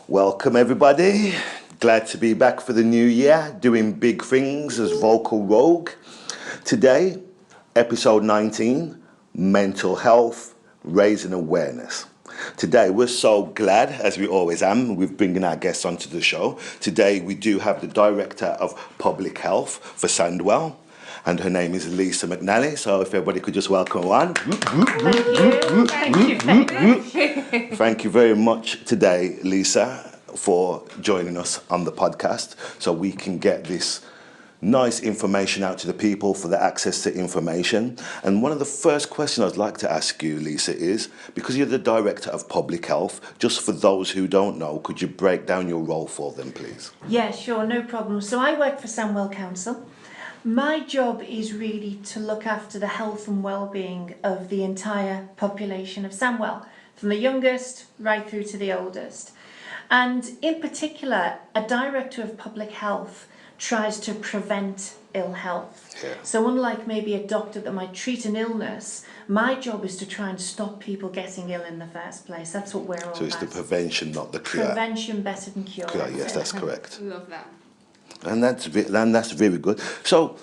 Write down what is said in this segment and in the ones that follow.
Welcome everybody, glad to be back for the new year, doing big things as Vocal Rogue. Today, episode 19, mental health, raising awareness. Today we're so glad, as we always am, we're bringing our guests onto the show. Today we do have the Director of Public Health for Sandwell, and her name is Lisa McNally, so if everybody could just welcome her on. Thank you very much today, Lisa, for joining us on the podcast so we can get this nice information out to the people for the access to information. And one of the first questions I'd like to ask you, Lisa, is, because you're the Director of Public Health, just for those who don't know, could you break down your role for them, please? Yeah, sure, no problem. So I work for Sandwell Council. My job is really to look after the health and well-being of the entire population of Sandwell, from the youngest right through to the oldest. And in particular, a Director of Public Health tries to prevent ill health. Yeah. So unlike maybe a doctor that might treat an illness, my job is to try and stop people getting ill in the first place. That's what we're all about. So it's the prevention, not the cure. Prevention better than cure. Cure, yes, that's correct. Love that. And that's very good. So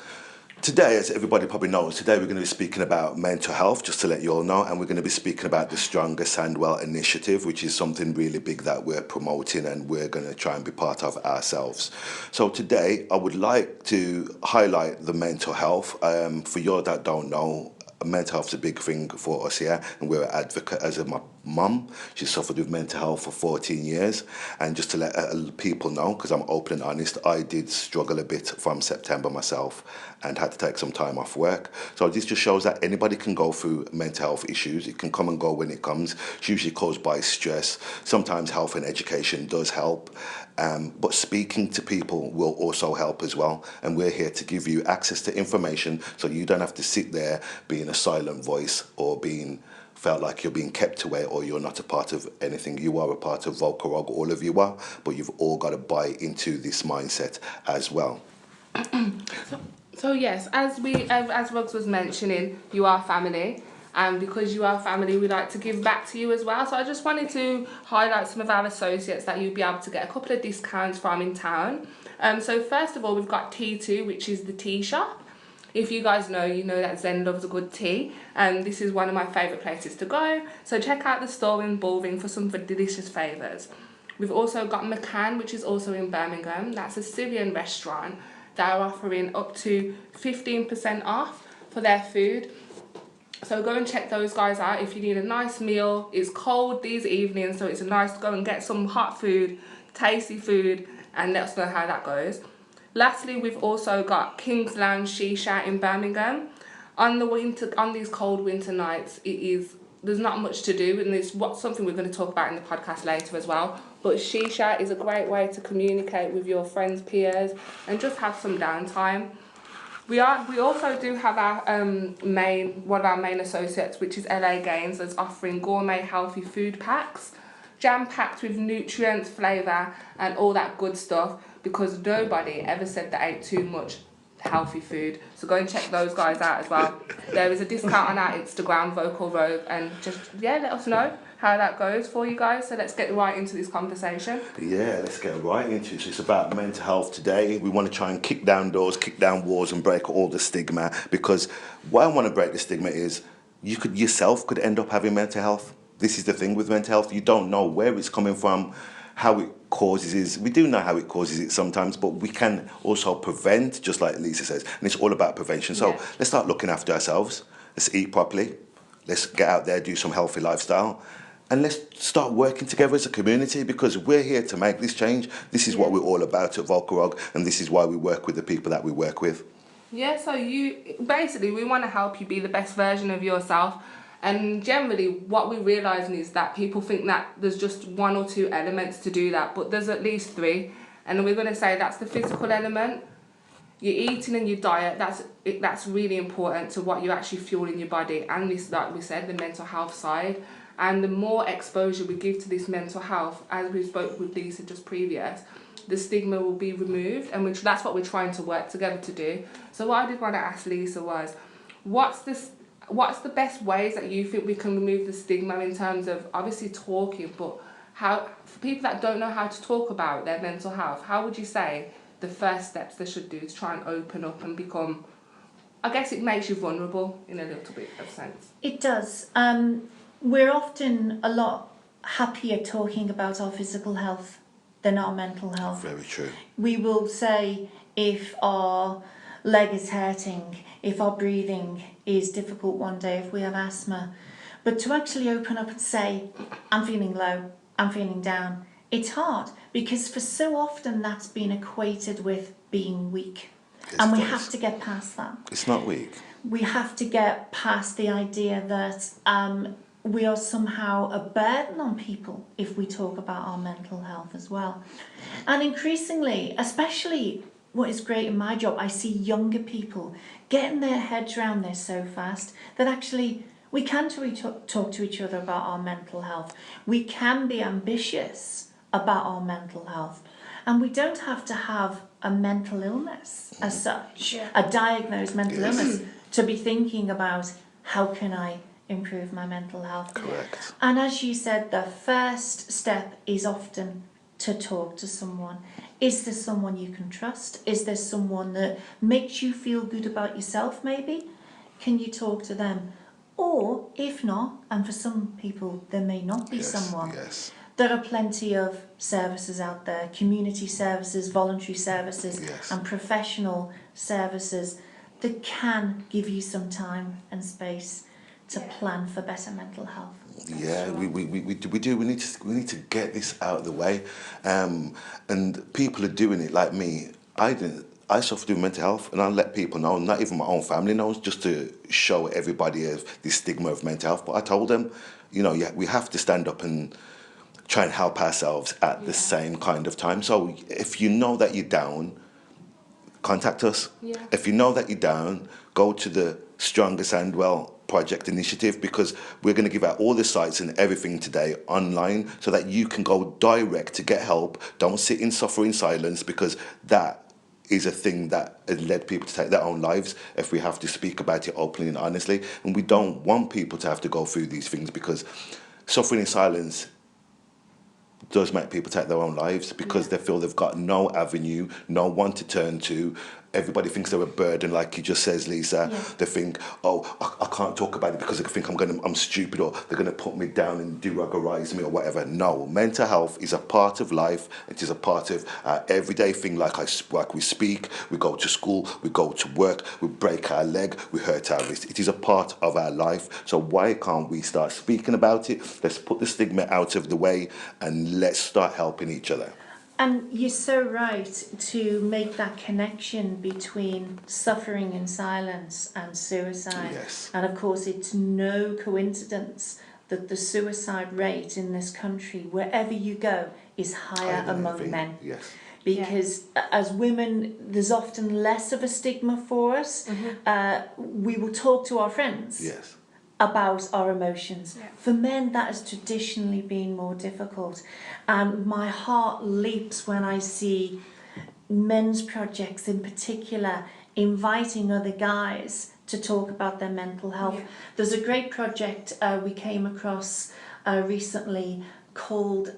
today, as everybody probably knows, today we're going to be speaking about mental health, just to let you all know, and we're going to be speaking about the Stronger Sandwell initiative, which is something really big that we're promoting and we're going to try and be part of ourselves. So today, I would like to highlight the mental health. For you that don't know, mental health is a big thing for us here, and we're an advocate. As my mum, she suffered with mental health for 14 years, and just to let people know, because I'm open and honest, I did struggle a bit from September myself and had to take some time off work. So this just shows that anybody can go through mental health issues. It can come and go when it comes. It's usually caused by stress. Sometimes health and education does help, but speaking to people will also help as well. And we're here to give you access to information so you don't have to sit there being a silent voice or felt like you're being kept away or you're not a part of anything. You are a part of Vocal Rogue, all of you are, but you've all got to buy into this mindset as well. So yes, as Ruggs was mentioning, you are family, and because you are family, we like to give back to you as well. So I just wanted to highlight some of our associates that you'll be able to get a couple of discounts from in town. So first of all, we've got T2, which is the tea shop. If you guys know, you know that Zen loves a good tea, and this is one of my favourite places to go. So check out the store in Baldwin for some delicious flavours. We've also got McCann, which is also in Birmingham. That's a Syrian restaurant. They're offering up to 15% off for their food. So go and check those guys out if you need a nice meal. It's cold these evenings, so it's nice to go and get some hot food, tasty food, and let us know how that goes. Lastly, we've also got King's Lounge Shisha in Birmingham. On these cold winter nights, there's not much to do, and it's something we're going to talk about in the podcast later as well. But Shisha is a great way to communicate with your friends, peers, and just have some downtime. We also do have our one of our main associates, which is LA Games, that's offering gourmet healthy food packs, jam-packed with nutrients, flavour, and all that good stuff, because nobody ever said they ate too much healthy food. So go and check those guys out as well. There is a discount on our Instagram, Vocal Rogue, and just, let us know how that goes for you guys. So let's get right into this conversation. Yeah, let's get right into it. It's about mental health today. We want to try and kick down doors, kick down walls, and break all the stigma, because what I want to break the stigma is you yourself could end up having mental health. This is the thing with mental health. You don't know where it's coming from, how it causes it. We do know how it causes it sometimes, but we can also prevent, just like Lisa says, and it's all about prevention. So let's start looking after ourselves. Let's eat properly. Let's get out there, do some healthy lifestyle. And let's start working together as a community, because we're here to make this change. This is what we're all about at Vocal Rogue, and this is why we work with the people that we work with. Yeah, so we want to help you be the best version of yourself. And generally, what we're realising is that people think that there's just one or two elements to do that, but there's at least three. And we're going to say that's the physical element, your eating and your diet. That's really important to what you actually fuel in your body. And this, like we said, the mental health side. And the more exposure we give to this mental health, as we spoke with Lisa just previous, the stigma will be removed, and that's what we're trying to work together to do. So what I did want to ask Lisa was, what's the best ways that you think we can remove the stigma in terms of obviously talking, but how, for people that don't know how to talk about their mental health, how would you say the first steps they should do to try and open up and become, I guess it makes you vulnerable in a little bit of sense. It does. We're often a lot happier talking about our physical health than our mental health. Very true. We will say if our leg is hurting, if our breathing is difficult one day, if we have asthma. But to actually open up and say, I'm feeling low, I'm feeling down, it's hard because for so often that's been equated with being weak. And we have to get past that. It's not weak. We have to get past the idea that we are somehow a burden on people if we talk about our mental health as well. And increasingly, especially what is great in my job, I see younger people getting their heads around this so fast that actually we can talk to each other about our mental health. We can be ambitious about our mental health. And we don't have to have a mental illness as such, a diagnosed mental illness, to be thinking about how can I improve my mental health. Correct. And as you said, the first step is often to talk to someone. Is there someone you can trust? Is there someone that makes you feel good about yourself maybe? Can you talk to them? Or if not, and for some people there may not be someone, there are plenty of services out there, community services, voluntary services and professional services that can give you some time and space to plan for better mental health. Yeah, we do. We need to get this out of the way, and people are doing it like me. I suffer with mental health, and I let people know, not even my own family knows, just to show everybody of the stigma of mental health. But I told them, we have to stand up and try and help ourselves at the same kind of time. So if you know that you're down, contact us. Yeah. If you know that you're down, go to the Stronger Sandwell Project Initiative, because we're going to give out all the sites and everything today online so that you can go direct to get help. Don't sit in suffering silence, because that is a thing that has led people to take their own lives if we have to speak about it openly and honestly. And we don't want people to have to go through these things, because suffering in silence does make people take their own lives, because they feel they've got no avenue, no one to turn to. Everybody thinks they're a burden, like you just says, Lisa. Yeah. They think, I can't talk about it because they think I'm stupid, or they're going to put me down and deregularize me or whatever. No, mental health is a part of life. It is a part of our everyday thing. Like we speak, we go to school, we go to work, we break our leg, we hurt our wrist. It is a part of our life. So why can't we start speaking about it? Let's put the stigma out of the way and let's start helping each other. And you're so right to make that connection between suffering in silence and suicide. Yes. And of course, it's no coincidence that the suicide rate in this country, wherever you go, is higher among men. Yes. Because as women, there's often less of a stigma for us. We will talk to our friends. Yes. About our emotions. Yeah. For men, that has traditionally been more difficult. And my heart leaps when I see men's projects in particular inviting other guys to talk about their mental health. Yeah. There's a great project we came across recently called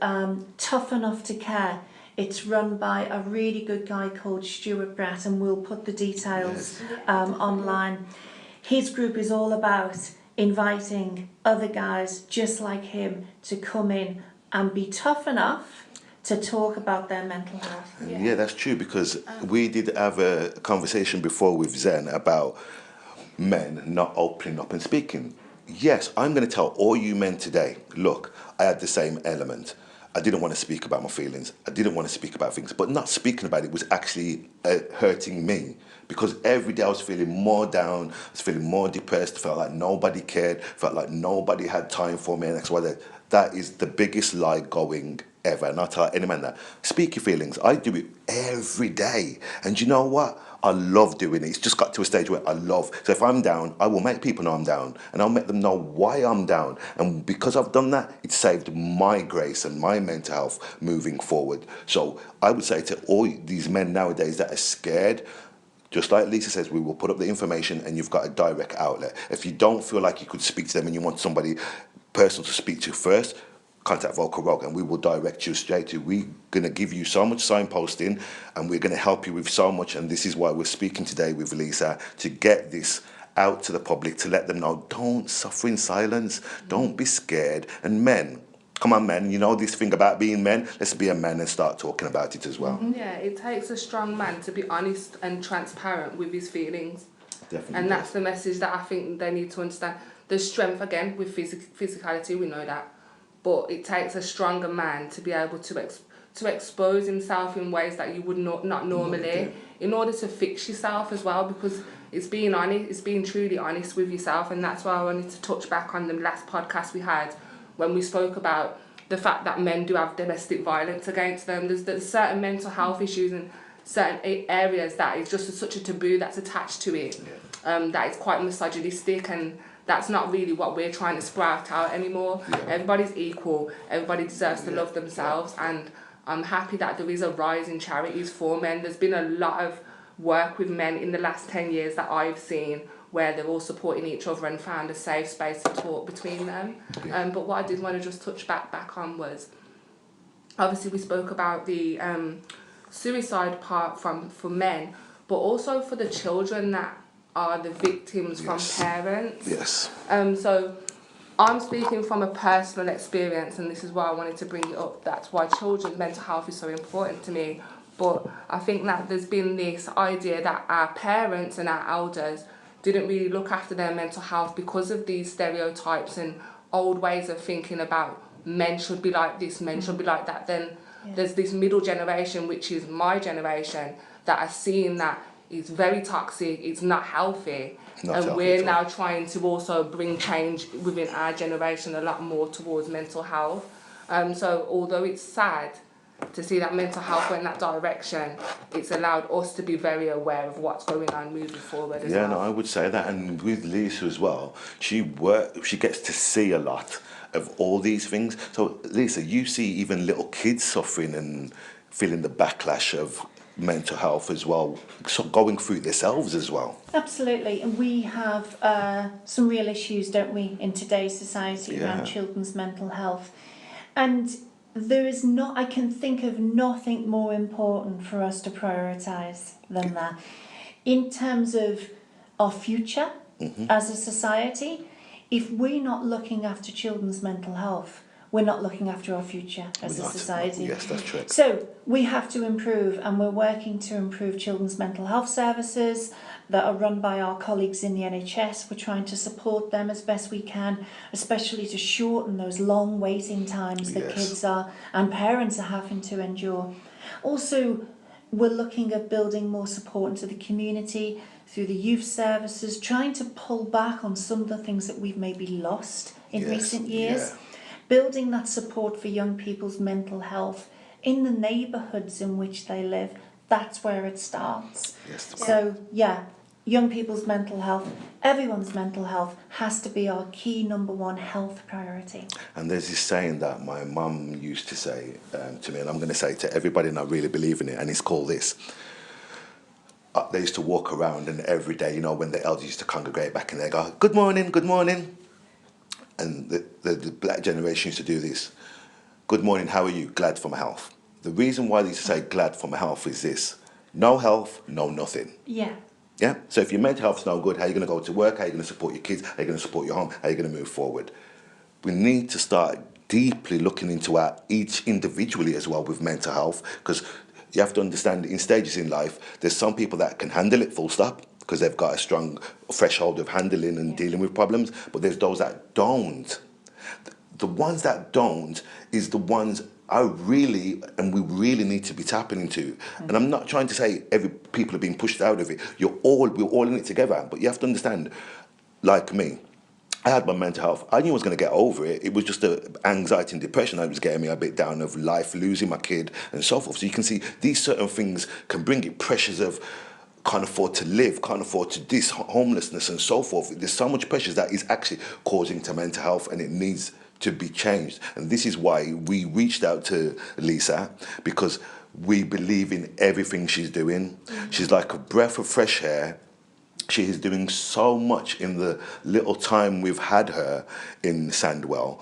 Tough Enough to Care. It's run by a really good guy called Stuart Bratt, and we'll put the details online. His group is all about inviting other guys just like him to come in and be tough enough to talk about their mental health. Yeah, that's true, because we did have a conversation before with Zen about men not opening up and speaking. Yes, I'm going to tell all you men today, look, I had the same element. I didn't want to speak about my feelings. I didn't want to speak about things. But not speaking about it was actually hurting me, because every day I was feeling more down, I was feeling more depressed, felt like nobody cared, felt like nobody had time for me. And that's why that is the biggest lie going ever. And I tell any man that, speak your feelings. I do it every day. And you know what? I love doing it. It's just got to a stage where I love. So if I'm down, I will make people know I'm down, and I'll make them know why I'm down. And because I've done that, it's saved my grace and my mental health moving forward. So I would say to all these men nowadays that are scared, just like Lisa says, we will put up the information and you've got a direct outlet. If you don't feel like you could speak to them and you want somebody personal to speak to first, contact Vocal Rogue and we will direct you straight to. We're going to give you so much signposting and we're going to help you with so much. And this is why we're speaking today with Lisa, to get this out to the public, to let them know, don't suffer in silence, don't be scared. And men, come on men, you know this thing about being men, let's be a man and start talking about it as well. Yeah, it takes a strong man to be honest and transparent with his feelings. Definitely. And that's the message that I think they need to understand. There's strength, again, with physicality, we know that. But it takes a stronger man to be able to expose himself in ways that you would not normally, in order to fix yourself as well, because it's being honest, it's being truly honest with yourself. And that's why I wanted to touch back on the last podcast we had when we spoke about the fact that men do have domestic violence against them. There's certain mental health issues and certain areas that is just such a taboo that's attached to it, that is quite misogynistic, and that's not really what we're trying to sprout out anymore. Yeah. Everybody's equal, everybody deserves to love themselves, and I'm happy that there is a rise in charities for men. There's been a lot of work with men in the last 10 years that I've seen where they're all supporting each other and found a safe space to talk between them. Yeah. But what I did want to just touch back on was, obviously we spoke about the suicide part for men, but also for the children that are the victims from parents. Yes. So I'm speaking from a personal experience, and this is why I wanted to bring it up. That's why children's mental health is so important to me. But I think that there's been this idea that our parents and our elders didn't really look after their mental health because of these stereotypes and old ways of thinking about men should be like this, men should be like that. Then there's this middle generation, which is my generation, that are seeing that it's very toxic, it's not healthy. We're now trying to also bring change within our generation a lot more towards mental health. So although it's sad to see that mental health went in that direction, it's allowed us to be very aware of what's going on moving forward as well. Yeah, no, I would say that. And with Lisa as well, she gets to see a lot of all these things. So Lisa, you see even little kids suffering and feeling the backlash of mental health as well, so going through it themselves as well. Absolutely, and we have some real issues, don't we, in today's society around children's mental health. And there is I can think of nothing more important for us to prioritise than that. In terms of our future as a society, if we're not looking after children's mental health, we're not looking after our future as a society. Yes, that's true. So we have to improve, and we're working to improve children's mental health services that are run by our colleagues in the NHS. We're trying to support them as best we can, especially to shorten those long waiting times that kids and parents are having to endure. Also, we're looking at building more support into the community through the youth services, trying to pull back on some of the things that we've maybe lost in recent years. Building that support for young people's mental health in the neighbourhoods in which they live, that's where it starts. So, young people's mental health, everyone's mental health has to be our key number one health priority. And there's this saying that my mum used to say to me, and I'm going to say to everybody, and I really believe in it, and it's called this. They used to walk around, and every day, you know, when the elders used to congregate back and they go, good morning, good morning. And the black generation used to do this. Good morning, how are you? Glad for my health. The reason why they used to say glad for my health is this. No health, no nothing. Yeah. Yeah? So if your mental health's no good, how are you going to go to work? How are you going to support your kids? How are you going to support your home? How are you going to move forward? We need to start deeply looking into each individually as well with mental health, because you have to understand in stages in life, there's some people that can handle it full stop, because they've got a strong threshold of handling and dealing with problems, but there's those that don't. The ones that don't is the ones we really need to be tapping into. And I'm not trying to say people are being pushed out of it. We're all in it together, but you have to understand, like me, I had my mental health. I knew I was going to get over it. It was just the anxiety and depression that was getting me a bit down of life, losing my kid and so forth. So you can see these certain things can bring it pressures of can't afford to live, can't afford to this, homelessness and so forth. There's so much pressures that is actually causing to mental health, and it needs to be changed. And this is why we reached out to Lisa, because we believe in everything she's doing. She's like a breath of fresh air. She is doing so much in the little time we've had her in Sandwell.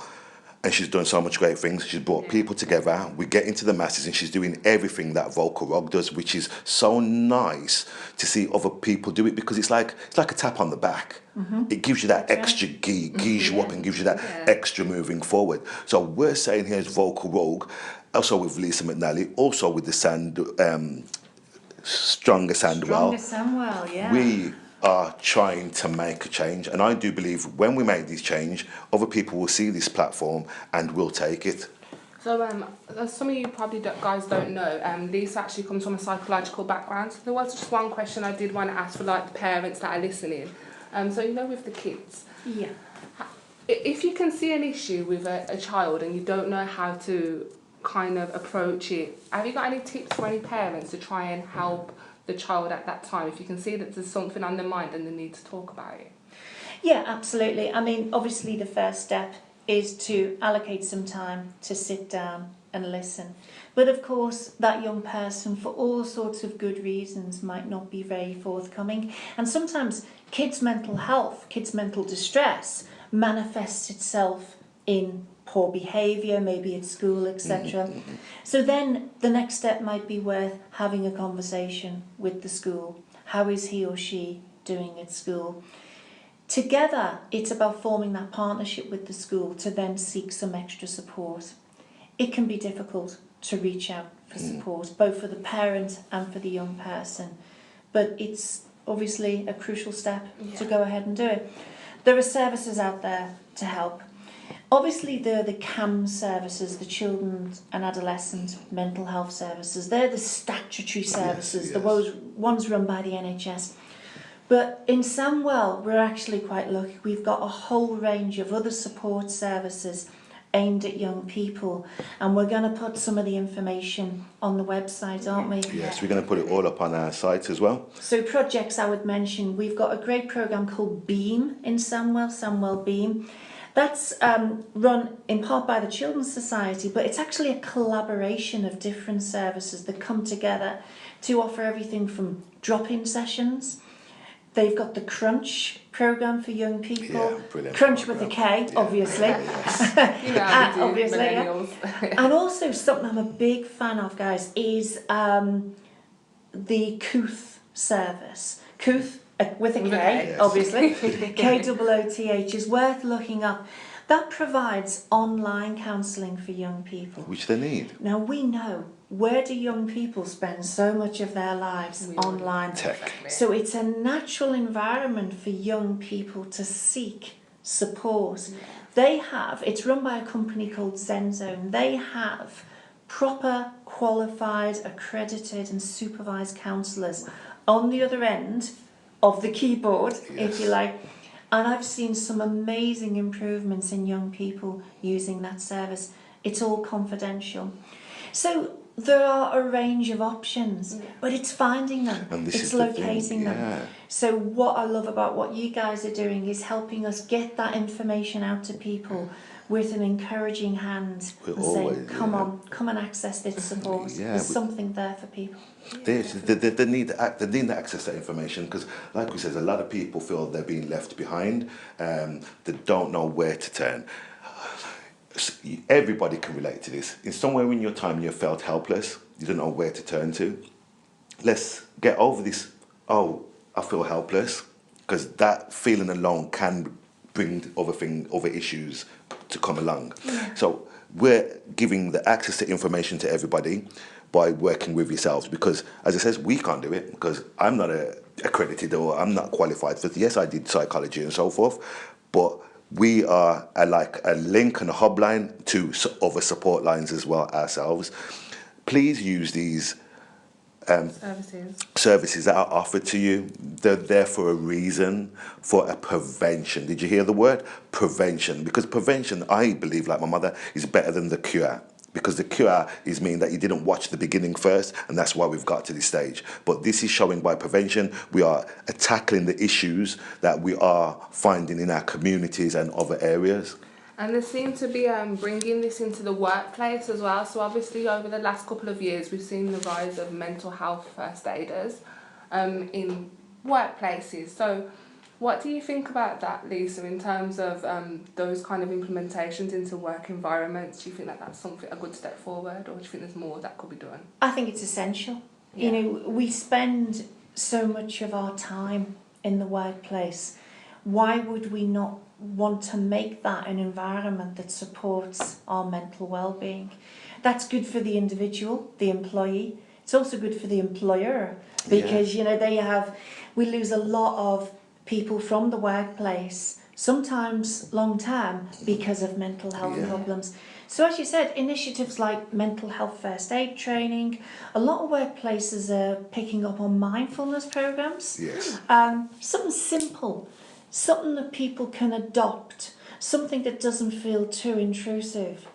And she's done so much great things. She's brought people together. We get into the masses, and she's doing everything that Vocal Rock does, which is so nice to see other people do it, because it's like a tap on the back. It gives you that extra gees you up and gives you that extra moving forward. So we're saying here's Vocal Rogue, also with Lisa McNally, also with the Stronger Sandwell. Stronger Sandwell, yeah. We are trying to make a change, and I do believe when we make this change, other people will see this platform and will take it. So, as some of you probably guys don't know, Lisa actually comes from a psychological background. So there was just one question I did want to ask for, like, the parents that are listening. So, you know, with the kids, Yeah. if you can see an issue with a child and you don't know how to kind of approach it, have you got any tips for any parents to try and help the child at that time, if you can see that there's something on their mind and they need to talk about it? Yeah, absolutely. I mean, obviously the first step is to allocate some time to sit down and listen. But of course, that young person, for all sorts of good reasons, might not be very forthcoming. And sometimes kids' mental health, kids' mental distress manifests itself in poor behaviour, maybe at school, etc. So then the next step might be worth having a conversation with the school. How is he or she doing at school? Together, it's about forming that partnership with the school to then seek some extra support. It can be difficult to reach out for support, both for the parent and for the young person, but it's obviously a crucial step to go ahead and do it. There are services out there to help. Obviously, there are the CAM services, the Children's and Adolescent Mental Health Services. They're the statutory services, the ones run by the NHS. But in Sandwell, we're actually quite lucky. We've got a whole range of other support services aimed at young people. And we're going to put some of the information on the website, aren't we? Yes, we're going to put it all up on our site as well. So projects I would mention, we've got a great programme called BEAM in Sandwell, Sandwell BEAM. That's run in part by the Children's Society, but it's actually a collaboration of different services that come together to offer everything from drop-in sessions. They've got the Crunch programme for young people. Yeah, brilliant. Crunch with a K, obviously. You know how to do Obviously, millennials. And also something I'm a big fan of, guys, is the Kooth service. Kooth, with a K, obviously. KOOTH is worth looking up. That provides online counselling for young people. Which they need. Now, we know, where do young people spend so much of their lives? Online. Tech. So it's a natural environment for young people to seek support. They have, it's run by a company called ZenZone, they have proper, qualified, accredited and supervised counsellors on the other end of the keyboard, if you like. And I've seen some amazing improvements in young people using that service. It's all confidential. So there are a range of options, but it's finding them, And this it's is the locating thing, them. So what I love about what you guys are doing is helping us get that information out to people with an encouraging hand and saying, come on, come and access this support. There's something there for people. They need to access that information, because, like we said, a lot of people feel they're being left behind. They don't know where to turn. Everybody can relate to this. In somewhere in your time you felt helpless, you don't know where to turn to. Let's get over this, oh, I feel helpless, because that feeling alone can bring other issues to come along. So we're giving the access to information to everybody by working with yourselves, because, as I says, we can't do it, because I'm not accredited or I'm not qualified for it. Yes, I did psychology and so forth, but we are like a link and a hub line to other support lines as well ourselves. Please use these services that are offered to you. They're there for a reason, for a prevention. Did you hear the word? Prevention. Because prevention, I believe, like my mother, is better than the cure. because the cure is mean that you didn't watch the beginning first, and that's why we've got to this stage. But this is showing by prevention we are tackling the issues that we are finding in our communities and other areas. And they seem to be bringing this into the workplace as well. So obviously over the last couple of years, we've seen the rise of mental health first aiders in workplaces. So what do you think about that, Lisa, in terms of those kind of implementations into work environments? Do you think that that's something, a good step forward, or do you think there's more that could be done? I think it's essential. Yeah. You know, we spend so much of our time in the workplace. Why would we not want to make that an environment that supports our mental well-being? That's good for the individual, the employee. It's also good for the employer, because you know we lose a lot of people from the workplace, sometimes long term, because of mental health problems. So as you said, initiatives like mental health first aid training, a lot of workplaces are picking up on mindfulness programs. Yes. Something simple, something that people can adopt, something that doesn't feel too intrusive.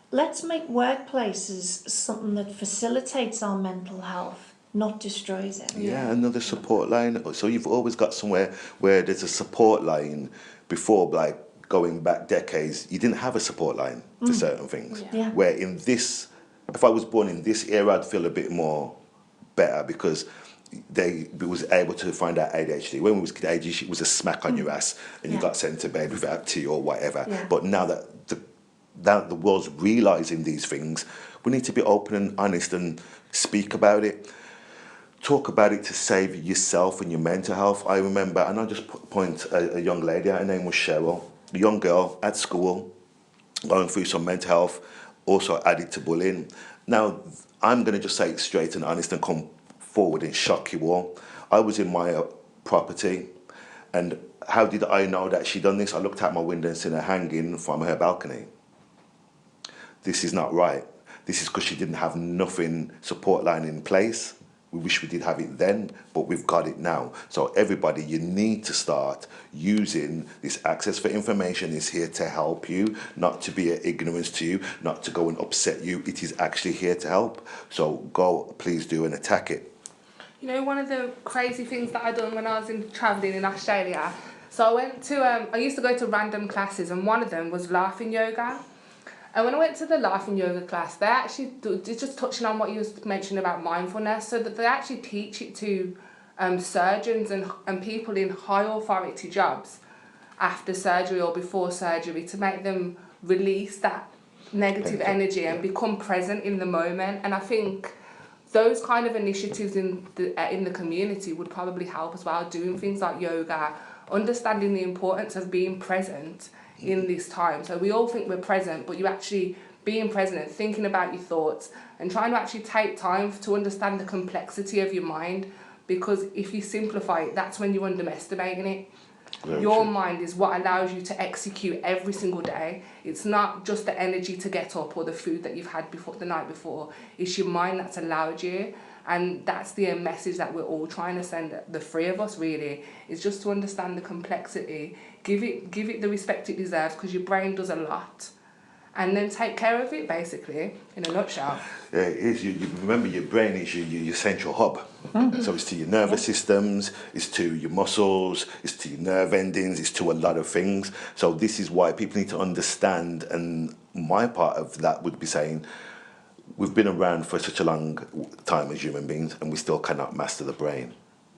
Let's make workplaces something that facilitates our mental health, not destroys it. Yeah, another support line. So you've always got somewhere where there's a support line. Before, like going back decades, you didn't have a support line for certain things. Yeah. Where in this, if I was born in this era, I'd feel a bit more better because they was able to find out ADHD. When we was ADHD, it was a smack on your ass and you got sent to bed without tea or whatever. Yeah. But now that the world's realising these things, we need to be open and honest and speak about it. Talk about it to save yourself and your mental health. I remember, and I'll just point a young lady, her name was Cheryl, a young girl at school, going through some mental health, also added to bullying. Now, I'm going to just say it straight and honest and come forward and shock you all. I was in my property, and how did I know that she'd done this? I looked out my window and seen her hanging from her balcony. This is not right. This is because she didn't have nothing support line in place. We wish we did have it then, but we've got it now. So everybody, you need to start using this access for information. Is here to help you, not to be an ignorance to you, not to go and upset you. It is actually here to help. So go, please do, and attack it. You know, one of the crazy things that I done when I was travelling in Australia, so I went to, I used to go to random classes, and one of them was laughing yoga. And when I went to the laughing yoga class, they actually, just touching on what you was mentioning about mindfulness, so that they actually teach it to surgeons and people in high authority jobs after surgery or before surgery, to make them release that negative energy and become present in the moment. And I think those kind of initiatives in the community would probably help as well, doing things like yoga, understanding the importance of being present in this time. So we all think we're present, but you actually being present and thinking about your thoughts and trying to actually take time to understand the complexity of your mind, because if you simplify it, that's when you're underestimating it. Your mind is what allows you to execute every single day. It's not just the energy to get up or the food that you've had before the night before. It's your mind that's allowed you. And that's the message that we're all trying to send, the three of us really, is just to understand the complexity, give it the respect it deserves, because your brain does a lot, and then take care of it, basically, in a nutshell. Yeah, it is. You remember, your brain is your central hub. So it's to your nervous systems, it's to your muscles, it's to your nerve endings, it's to a lot of things. So this is why people need to understand, and my part of that would be saying, we've been around for such a long time as human beings, and we still cannot master the brain.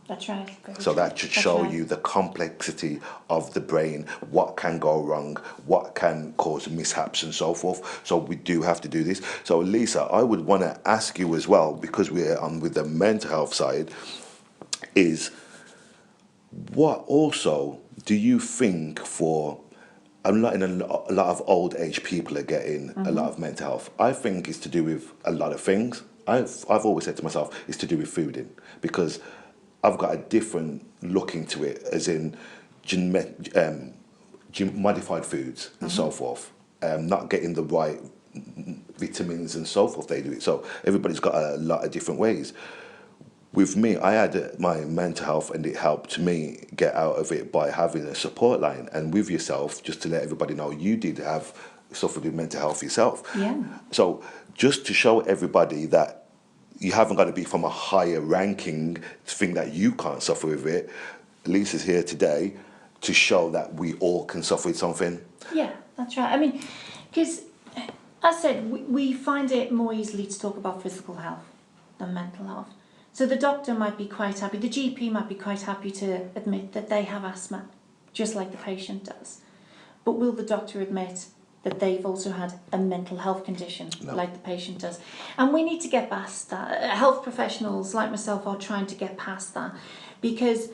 That's right. So that should show you the complexity of the brain, what can go wrong, what can cause mishaps and so forth. So we do have to do this. So Lisa, I would want to ask you as well, because we're on with the mental health side, is what also do you think for a lot of old age people are getting a lot of mental health? I think it's to do with a lot of things. I've always said to myself, it's to do with fooding, because I've got a different look into it, as in modified foods and so forth, not getting the right vitamins and so forth. They do it. So everybody's got a lot of different ways. With me, I had my mental health, and it helped me get out of it by having a support line. And with yourself, just to let everybody know, you did have suffered with mental health yourself. Yeah. So just to show everybody that you haven't got to be from a higher ranking to think that you can't suffer with it, Lisa's here today to show that we all can suffer with something. Yeah, that's right. I mean, because, as I said, we find it more easily to talk about physical health than mental health. So the doctor might be quite happy, the GP might be quite happy to admit that they have asthma, just like the patient does. But will the doctor admit that they've also had a mental health condition, No. like the patient does? And we need to get past that. Health professionals like myself are trying to get past that, because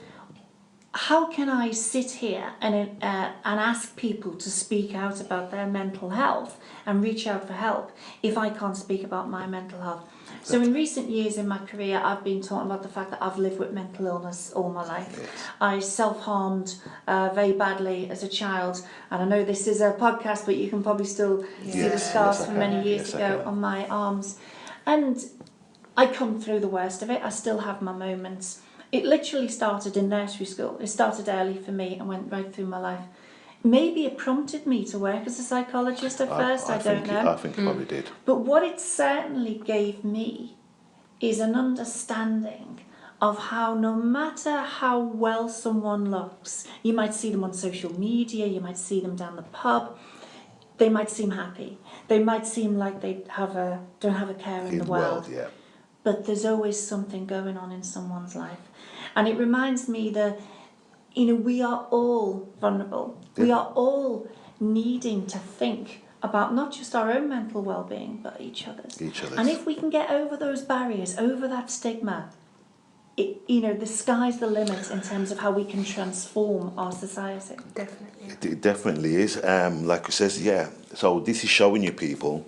how can I sit here and ask people to speak out about their mental health and reach out for help if I can't speak about my mental health? So in recent years in my career, I've been talking about the fact that I've lived with mental illness all my life. Yes. I self-harmed very badly as a child, and I know this is a podcast, but you can probably still see the Yes, scars yes, I from can. many years Yes, I ago can. on my arms. And I come through the worst of it. I still have my moments. It literally started in nursery school. It started early for me and went right through my life. Maybe it prompted me to work as a psychologist at first, I don't know. I think it probably did. But what it certainly gave me is an understanding of how no matter how well someone looks, you might see them on social media, you might see them down the pub, they might seem happy. They might seem like they don't have a care in the world. Yeah. But there's always something going on in someone's life. And it reminds me that, we are all vulnerable. We Yeah. are all needing to think about not just our own mental well-being, but each other's. And if we can get over those barriers, over that stigma, the sky's the limit in terms of how we can transform our society. Definitely. It definitely is. Like it says, yeah. So this is showing you people,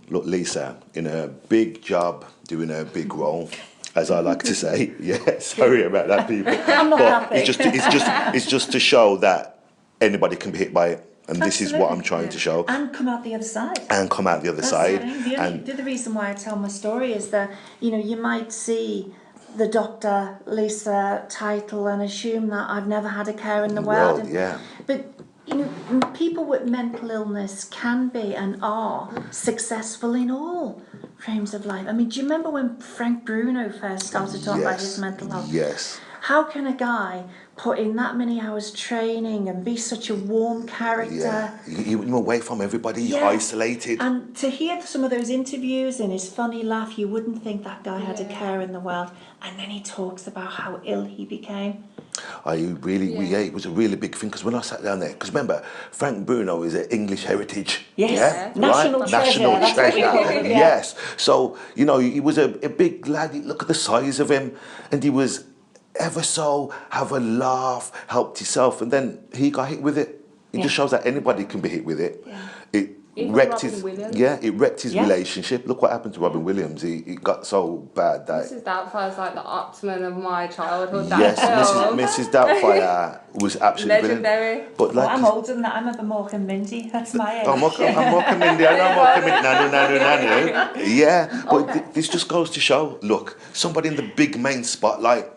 look, Lisa, in a big job, doing a big role, as I like to say. Yeah, sorry about that, people. I'm not happy. It's just to show that anybody can be hit by it, and this is what I'm trying to show, And come out the other side. and come out the other That's side. the other reason why I tell my story is that, you might see the Dr Lisa title and assume that I've never had a care in the world. And- yeah. But, people with mental illness can be and are successful in all frames of life. I mean, do you remember when Frank Bruno first started talking about his mental health? Yes. How can a guy put in that many hours training and be such a warm character? Yeah. You're away from everybody, you're isolated. And to hear some of those interviews and his funny laugh, you wouldn't think that guy had a care in the world. And then he talks about how ill he became. It was a really big thing, because when I sat down there, because remember, Frank Bruno is an English heritage. Yes. Yeah? National Right? treasure, National that's what we treasure. call him, yeah. Yes. So, he was a big lad. Look at the size of him. And he was ever so, have a laugh, helped himself, and then he got hit with it. It just shows that anybody can be hit with it. Yeah. It Even wrecked Robin his Williams. it wrecked his Yeah. relationship. Look what happened to Robin Williams. He got so bad that Mrs. Doubtfire's like the Optimum of my childhood. yes, that film. Mrs. Doubtfire was absolutely Legendary. brilliant. But Well, I'm older than that. I'm at the Mork and Mindy. That's my age. I'm walking Mindy. I know I'm walking Mindy. Nanu. Yeah, but Okay. this just goes to show. Look, somebody in the big main spotlight.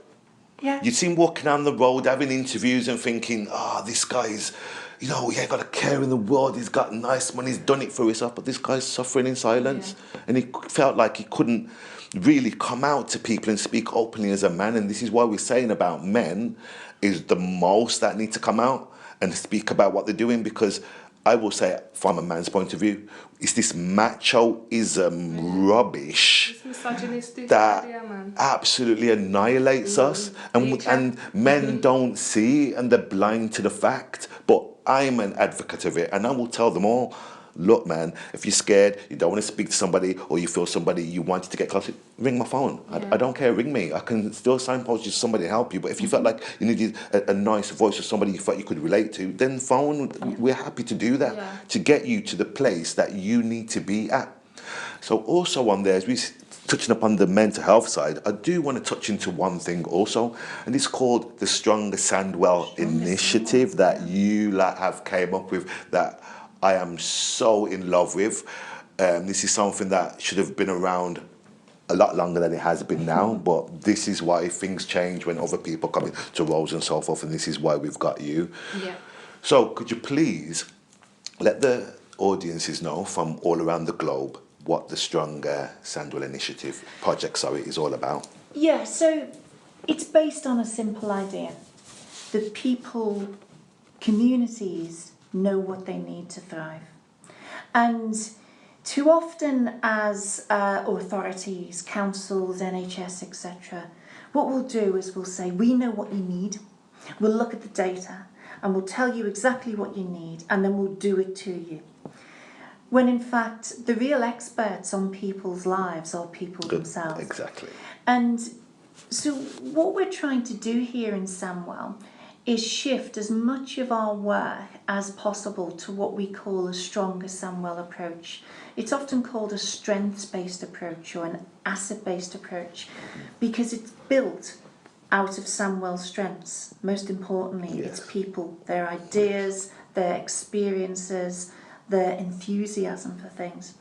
Yeah. You'd see him walking down the road having interviews and thinking, this guy's, he ain't got a care in the world. He's got nice money. He's done it for himself. But this guy's suffering in silence, and he felt like he couldn't really come out to people and speak openly as a man. And this is why we're saying about men is the most that need to come out and speak about what they're doing, because I will say, from a man's point of view, it's this machoism rubbish It's misogynistic that idea, man. absolutely annihilates us, and men don't see, and they're blind to the fact. But I'm an advocate of it, and I will tell them all, look, man, if you're scared, you don't want to speak to somebody, or you feel somebody you wanted to get close to, ring my phone. I don't care, ring me. I can still signpost you to somebody to help you. But if you felt like you needed a nice voice or somebody you felt you could relate to, then phone. We're happy to do that, to get you to the place that you need to be at. So also on there, as we're touching upon the mental health side, I do want to touch into one thing also, and it's called the Stronger Sandwell initiative that you have came up with, that I am so in love with. This is something that should have been around a lot longer than it has been now, but this is why things change when other people come into roles and so forth, and this is why we've got you. Yeah. So could you please let audiences know from all around the globe what the Stronger Sandwell Initiative project, is all about? Yeah, so it's based on a simple idea that people, communities, know what they need to thrive. And too often as authorities, councils, NHS, etc., what we'll do is we'll say, we know what you need, we'll look at the data, and we'll tell you exactly what you need, and then we'll do it to you. When in fact, the real experts on people's lives are people themselves. Exactly. And so what we're trying to do here in Sandwell is shift as much of our work as possible to what we call a Stronger Sandwell approach. It's often called a strengths-based approach or an asset-based approach because it's built out of Sandwell's strengths. Most importantly, Yes. it's people, their ideas, their experiences, their enthusiasm for things.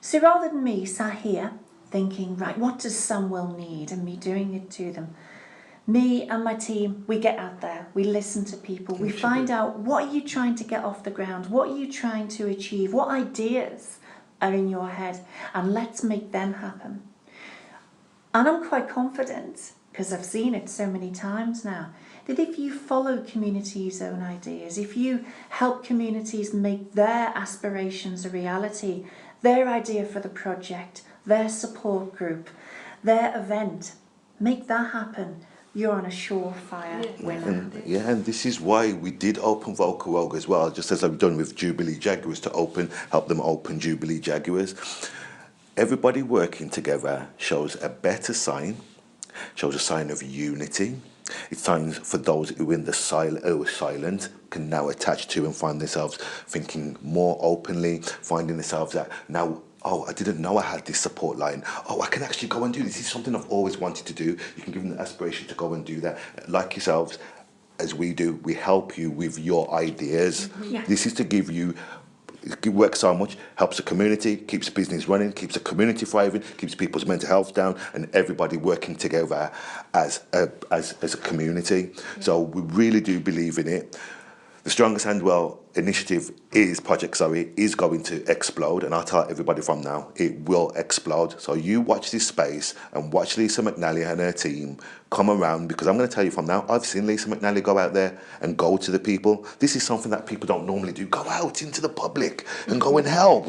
So rather than me sat here thinking, right, what does Sandwell need, and me doing it to them, me and my team, we get out there, we listen to people, we find out what are you trying to get off the ground, what are you trying to achieve, what ideas are in your head, and let's make them happen. And I'm quite confident, because I've seen it so many times now, that if you follow communities' own ideas, if you help communities make their aspirations a reality, their idea for the project, their support group, their event, make that happen, you're on a surefire winner. And this is why we did open Vocal Rogue as well, just as I've done with Jubilee Jaguars, to help them open Jubilee Jaguars. Everybody working together shows a better sign, shows a sign of unity. It's signs for those who were silent can now attach to and find themselves thinking more openly, finding themselves that now, oh, I didn't know I had this support line. Oh, I can actually go and do this. This is something I've always wanted to do. You can give them the aspiration to go and do that. Like yourselves, as we do, we help you with your ideas. Yeah. This is to give you, it works so much, helps the community, keeps business running, keeps the community thriving, keeps people's mental health down, and everybody working together as a community. So we really do believe in it. The Stronger Sandwell initiative Project Zoe is going to explode, and I'll tell everybody from now, it will explode. So you watch this space and watch Lisa McNally and her team come around, because I'm going to tell you from now, I've seen Lisa McNally go out there and go to the people. This is something that people don't normally do. Go out into the public and go and help.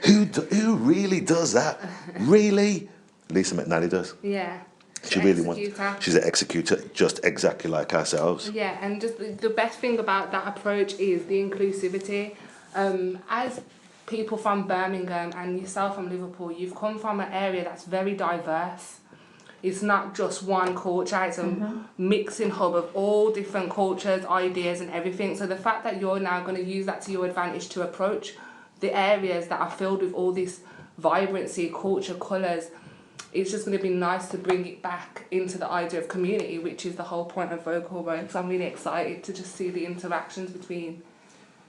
Who really does that? Really? Lisa McNally does. Yeah. She really wants. She's an executor, just exactly like ourselves. Yeah, and just the best thing about that approach is the inclusivity. As people from Birmingham and yourself from Liverpool, you've come from an area that's very diverse. It's not just one culture, it's a mixing hub of all different cultures, ideas and everything. So the fact that you're now going to use that to your advantage to approach the areas that are filled with all this vibrancy, culture, colours, it's just going to be nice to bring it back into the idea of community, which is the whole point of Vocal Rogue. So I'm really excited to just see the interactions between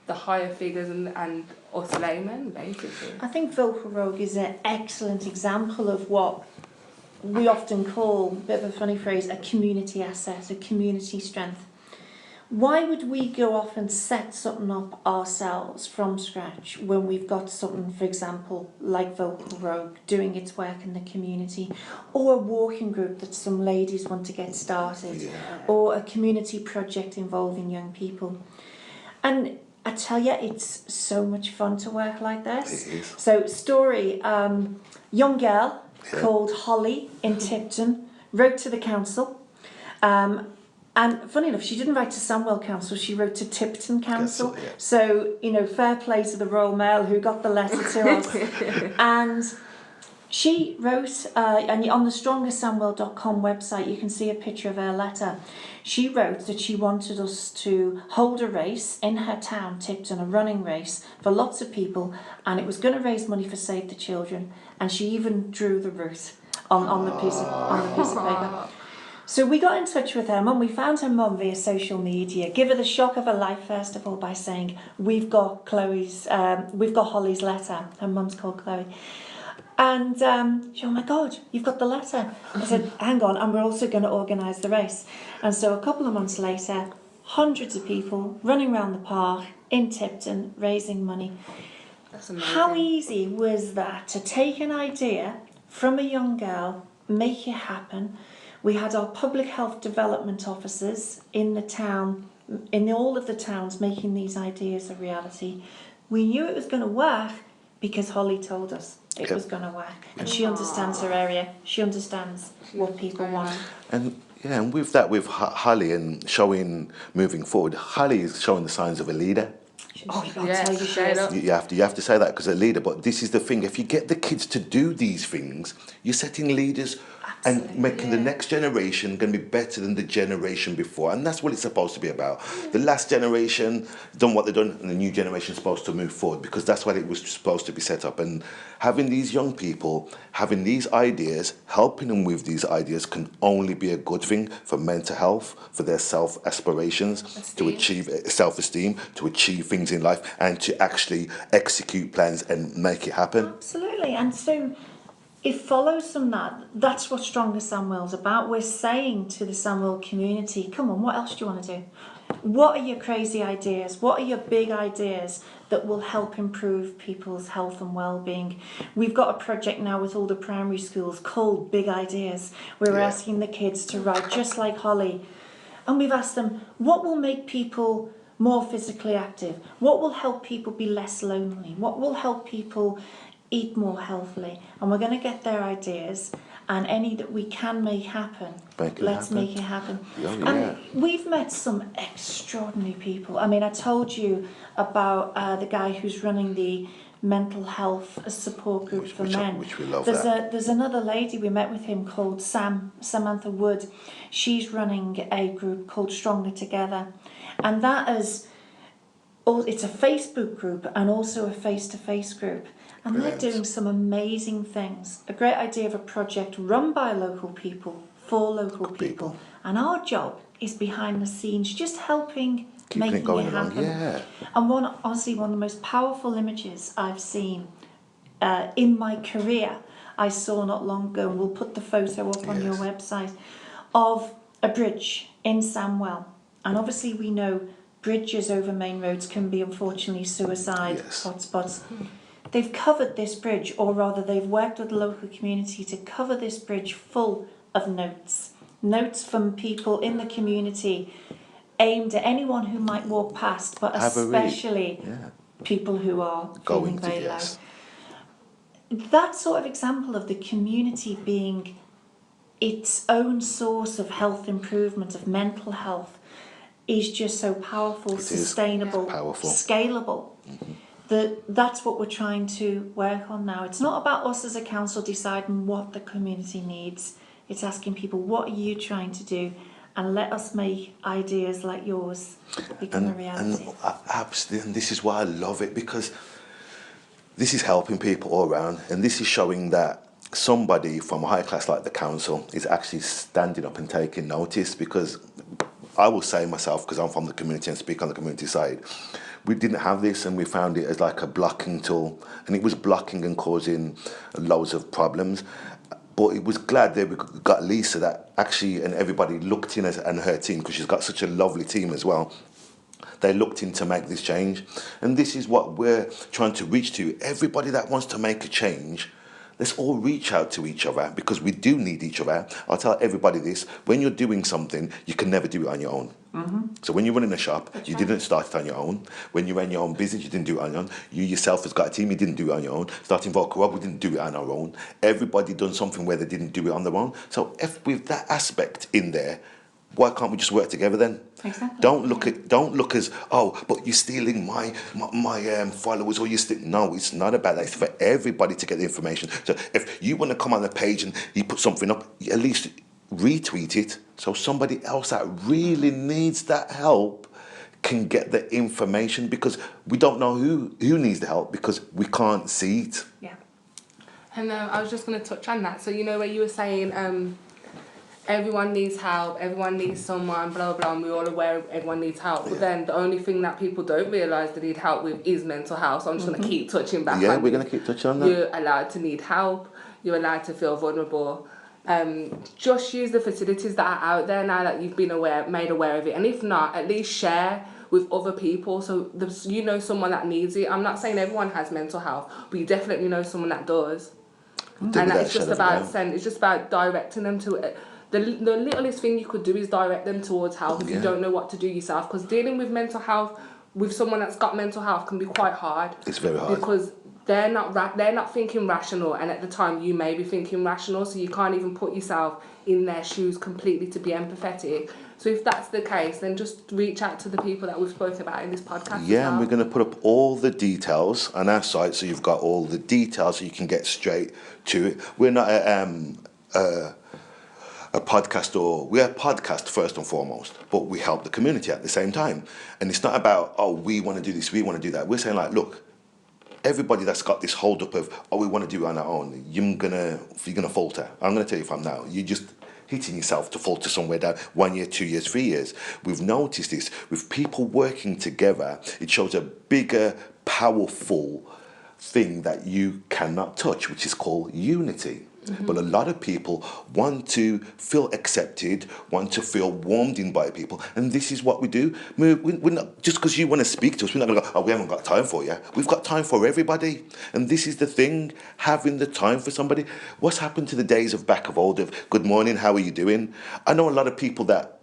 the higher figures and us laymen, basically. I think Vocal Rogue is an excellent example of what we often call, a bit of a funny phrase, a community asset, a community strength. Why would we go off and set something up ourselves from scratch when we've got something, for example, like Vocal Rogue doing its work in the community, or a walking group that some ladies want to get started, or a community project involving young people? And I tell you, it's so much fun to work like this. It is. So, story, young girl called Holly in Tipton wrote to the council. And funny enough, she didn't write to Sandwell Council, she wrote to Tipton Council. So, you know, fair play to the Royal Mail who got the letter to us. And she wrote, and on the strongersandwell.com website, you can see a picture of her letter. She wrote that she wanted us to hold a race in her town, Tipton, a running race for lots of people, and it was going to raise money for Save the Children. And she even drew the route on the piece of paper. So we got in touch with her mum. We found her mum via social media. Give her the shock of her life first of all by saying, "We've got Holly's letter." Her mum's called Chloe, and she, "Oh my God, you've got the letter." I said, "Hang on, and we're also going to organise the race." And so a couple of months later, hundreds of people running around the park in Tipton raising money. That's amazing. How easy was that to take an idea from a young girl, make it happen? We had our public health development officers in the town, in all of the towns, making these ideas a reality. We knew it was going to work because Holly told us it was going to work. And she understands her area. She understands what people want. And yeah, and with that, with Holly and moving forward, Holly is showing the signs of a leader. Oh, you got to Yes, tell you she straight is. up. You have to say that because a leader. But this is the thing: if you get the kids to do these things, you're setting leaders Absolutely, and making the next generation going to be better than the generation before, and that's what it's supposed to be about. The last generation done what they've done, and the new generation is supposed to move forward because that's what it was supposed to be set up. And having these young people having these ideas, helping them with these ideas, can only be a good thing for mental health, for their self aspirations, to achieve self-esteem, to achieve things in life, and to actually execute plans and make it happen. Absolutely. And so it follows from that. That's what Stronger Sandwell's about. We're saying to the Sandwell community, come on, what else do you want to do? What are your crazy ideas? What are your big ideas that will help improve people's health and well-being? We've got a project now with all the primary schools called Big Ideas, where we're asking the kids to write just like Holly. And we've asked them, what will make people more physically active? What will help people be less lonely? What will help people eat more healthily? And we're going to get their ideas, and any that we can make happen, let's make it happen. Oh, yeah. And we've met some extraordinary people. I mean, I told you about the guy who's running the mental health support group for men. Which we love. There's another lady we met with him called Samantha Wood. She's running a group called Stronger Together, and that is, it's a Facebook group and also a face-to-face group. And Brilliant. They're doing some amazing things. A great idea of a project run by local people, for local people. And our job is behind the scenes, just helping, making it happen. Yeah. And honestly, one of the most powerful images I've seen in my career, I saw not long ago, and we'll put the photo up on your website, of a bridge in Sandwell. And obviously we know bridges over main roads can be, unfortunately, suicide hotspots. They've covered this bridge, or rather they've worked with the local community to cover this bridge full of notes. Notes from people in the community aimed at anyone who might walk past, but especially people who are feeling very low. That sort of example of the community being its own source of health improvement, of mental health, is just so powerful, sustainable, scalable. That's what we're trying to work on now. It's not about us as a council deciding what the community needs. It's asking people, what are you trying to do? And let us make ideas like yours become a reality. Absolutely, and this is why I love it, because this is helping people all around, and this is showing that somebody from a high class like the council is actually standing up and taking notice. Because I will say myself, because I'm from the community and speak on the community side, we didn't have this, and we found it as like a blocking tool, and it was blocking and causing loads of problems. But it was glad that we got Lisa, that actually, and everybody looked in and her team, because she's got such a lovely team as well. They looked in to make this change, and this is what we're trying to reach to. Everybody that wants to make a change, let's all reach out to each other, because we do need each other. I'll tell everybody this: when you're doing something, you can never do it on your own. So when you're running a shop, you didn't start it on your own. When you ran your own business, you didn't do it on your own. You yourself has got a team, you didn't do it on your own. Starting Vocal Rob, we didn't do it on our own. Everybody done something where they didn't do it on their own. So if with that aspect in there, why can't we just work together then? Exactly. Don't look as, oh, but you're stealing my followers, or no, it's not about that. It's for everybody to get the information. So if you want to come on the page and you put something up, at least retweet it, so somebody else that really needs that help can get the information, because we don't know who needs the help, because we can't see it. Yeah. And I was just going to touch on that. So, you know, where you were saying everyone needs help, everyone needs someone, blah, blah, and we're all aware everyone needs help. But then the only thing that people don't realise they need help with is mental health. So I'm just going to keep touching back on Yeah, we're going to keep touching on that. You're allowed to need help. You're allowed to feel vulnerable. Just use the facilities that are out there now that you've been made aware of it. And if not, at least share with other people. So you know someone that needs it. I'm not saying everyone has mental health, but you definitely know someone that does. And that it's just about it's just about directing them to it. The littlest thing you could do is direct them towards help if you don't know what to do yourself. Because dealing with mental health with someone that's got mental health can be quite hard. It's very hard because they're not thinking rational, and at the time you may be thinking rational, so you can't even put yourself in their shoes completely to be empathetic. So if that's the case, then just reach out to the people that we've spoken about in this podcast. Yeah, and we're going to put up all the details on our site, so you've got all the details, so you can get straight to it. We're not a podcast, or we're a podcast first and foremost, but we help the community at the same time. And it's not about, oh, we want to do this, we want to do that. We're saying, like, look, everybody that's got this hold up of, oh, we want to do it on our own, you're gonna falter. I'm gonna tell you from now, you're just hitting yourself to falter somewhere down 1 year, 2 years, 3 years. We've noticed this with people working together. It shows a bigger, powerful thing that you cannot touch, which is called unity. But a lot of people want to feel accepted, want to feel warmed in by people, and this is what we do. We're not, just because you want to speak to us, we're not going to go, oh, we haven't got time for you. We've got time for everybody, and this is the thing, having the time for somebody. What's happened to the days of back of old of, good morning, how are you doing? I know a lot of people that,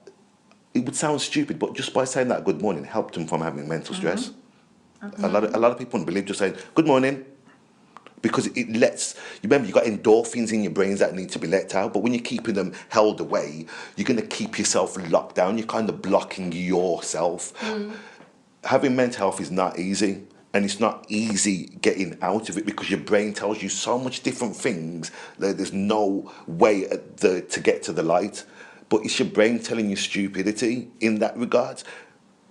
it would sound stupid, but just by saying that good morning helped them from having mental stress. A lot of people wouldn't believe just saying, good morning, because it lets you remember you got endorphins in your brains that need to be let out, but when you're keeping them held away, you're going to keep yourself locked down. You're kind of blocking yourself. Having mental health is not easy, and it's not easy getting out of it because your brain tells you so much different things that there's no way to get to the light. But it's your brain telling you stupidity in that regard.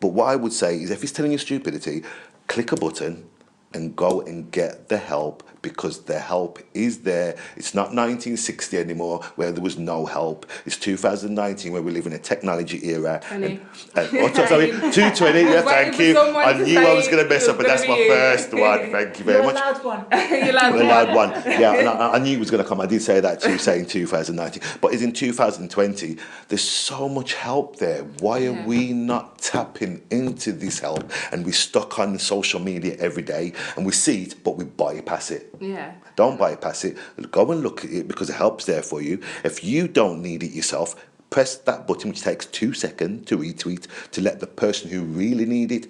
But what I would say is, if it's telling you stupidity, click a button and go and get the help, because the help is there. It's not 1960 anymore where there was no help. It's 2019 where we live in a technology era. Sorry, 220, yeah, thank you. I knew I was going to mess up, but that's my first one. Thank you very much. You're allowed one. You're allowed one. Yeah, and I knew it was going to come. I did say that too, saying 2019. But it's in 2020. There's so much help there. Why are we not tapping into this help? And we're stuck on social media every day, and we see it, but we bypass it. Yeah. Don't bypass it. Go and look at it, because the help's there for you. If you don't need it yourself, press that button, which takes 2 seconds to retweet, to let the person who really need it